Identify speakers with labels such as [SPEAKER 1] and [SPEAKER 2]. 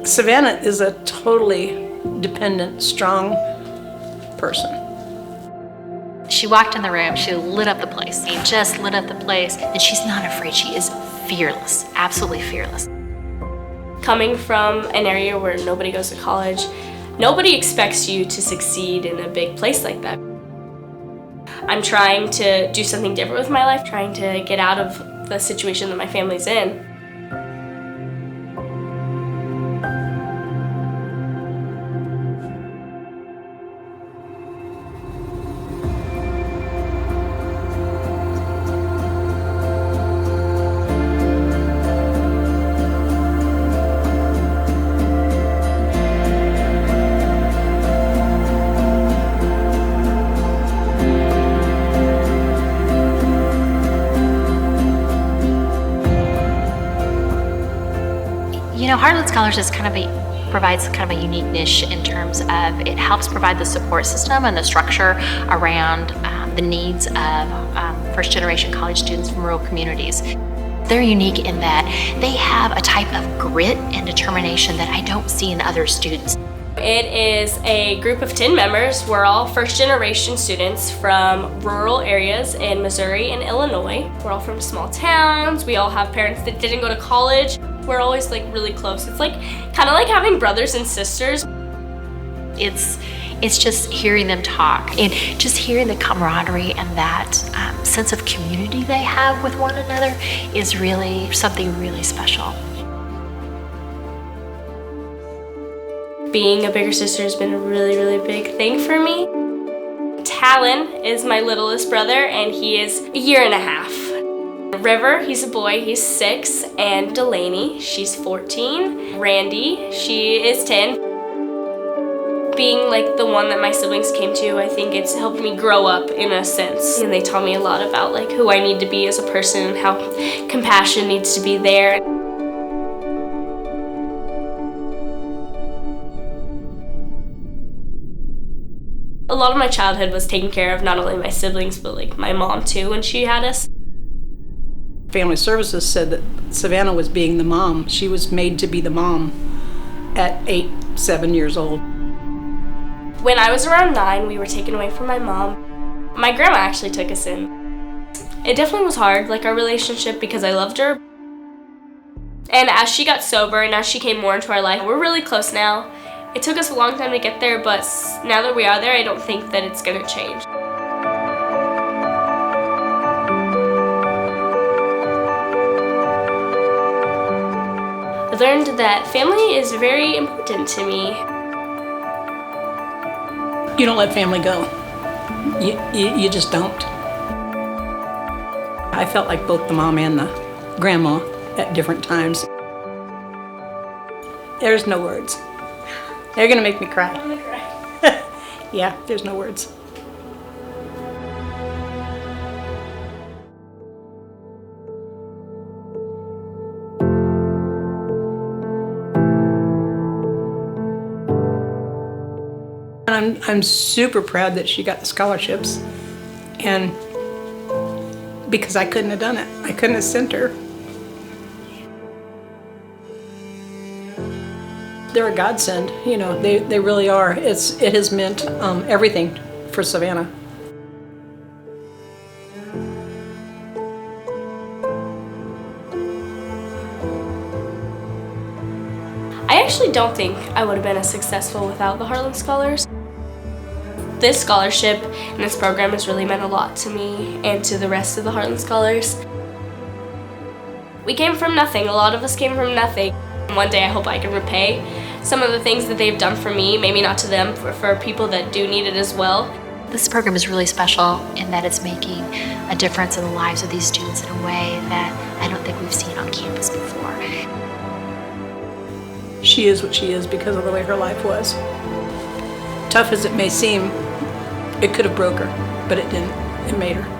[SPEAKER 1] Sevanna is a totally dependent, strong person.
[SPEAKER 2] She walked in the room, she lit up the place. She just lit up the place, and she's not afraid. She is fearless, absolutely fearless.
[SPEAKER 3] Coming from an area where nobody goes to college, nobody expects you to succeed in a big place like that. I'm trying to do something different with my life, trying to get out of the situation that my family's in.
[SPEAKER 2] You know, Heartland Scholars is provides kind of a unique niche in terms of it helps provide the support system and the structure around the needs of first-generation college students from rural communities. They're unique in that they have a type of grit and determination that I don't see in other students.
[SPEAKER 3] It is a group of 10 members. We're all first-generation students from rural areas in Missouri and Illinois. We're all from small towns. We all have parents that didn't go to college. We're always really close. It's kind of like having brothers and sisters.
[SPEAKER 2] It's just hearing them talk and just hearing the camaraderie and that sense of community they have with one another is really something really special.
[SPEAKER 3] Being a bigger sister has been a really, really big thing for me. Talon is my littlest brother, and he is a year and a half. River, he's a boy, he's 6, and Delaney, she's 14. Randy, she is 10. Being the one that my siblings came to, I think it's helped me grow up in a sense. And they taught me a lot about who I need to be as a person and how compassion needs to be there. A lot of my childhood was taken care of, not only my siblings, but my mom too when she had us.
[SPEAKER 1] Family Services said that Sevanna was being the mom. She was made to be the mom at 8, 7 years old.
[SPEAKER 3] When I was around 9, we were taken away from my mom. My grandma actually took us in. It definitely was hard, our relationship, because I loved her. And as she got sober and as she came more into our life, we're really close now. It took us a long time to get there, but now that we are there, I don't think that it's going to change. I learned that family is very important to me.
[SPEAKER 1] You don't let family go. You just don't. I felt like both the mom and the grandma at different times. There's no words. They're gonna make me cry.
[SPEAKER 3] I'm gonna cry.
[SPEAKER 1] Yeah, there's no words. I'm super proud that she got the scholarships, and because I couldn't have done it. I couldn't have sent her. They're a godsend, they really are. It has meant everything for Sevanna.
[SPEAKER 3] I actually don't think I would have been as successful without the Heartland Scholars. This scholarship and this program has really meant a lot to me and to the rest of the Heartland Scholars. We came from nothing. A lot of us came from nothing. One day I hope I can repay some of the things that they've done for me, maybe not to them, for people that do need it as well.
[SPEAKER 2] This program is really special in that it's making a difference in the lives of these students in a way that I don't think we've seen on campus before.
[SPEAKER 1] She is what she is because of the way her life was. Tough as it may seem, it could have broke her, but it didn't. It made her.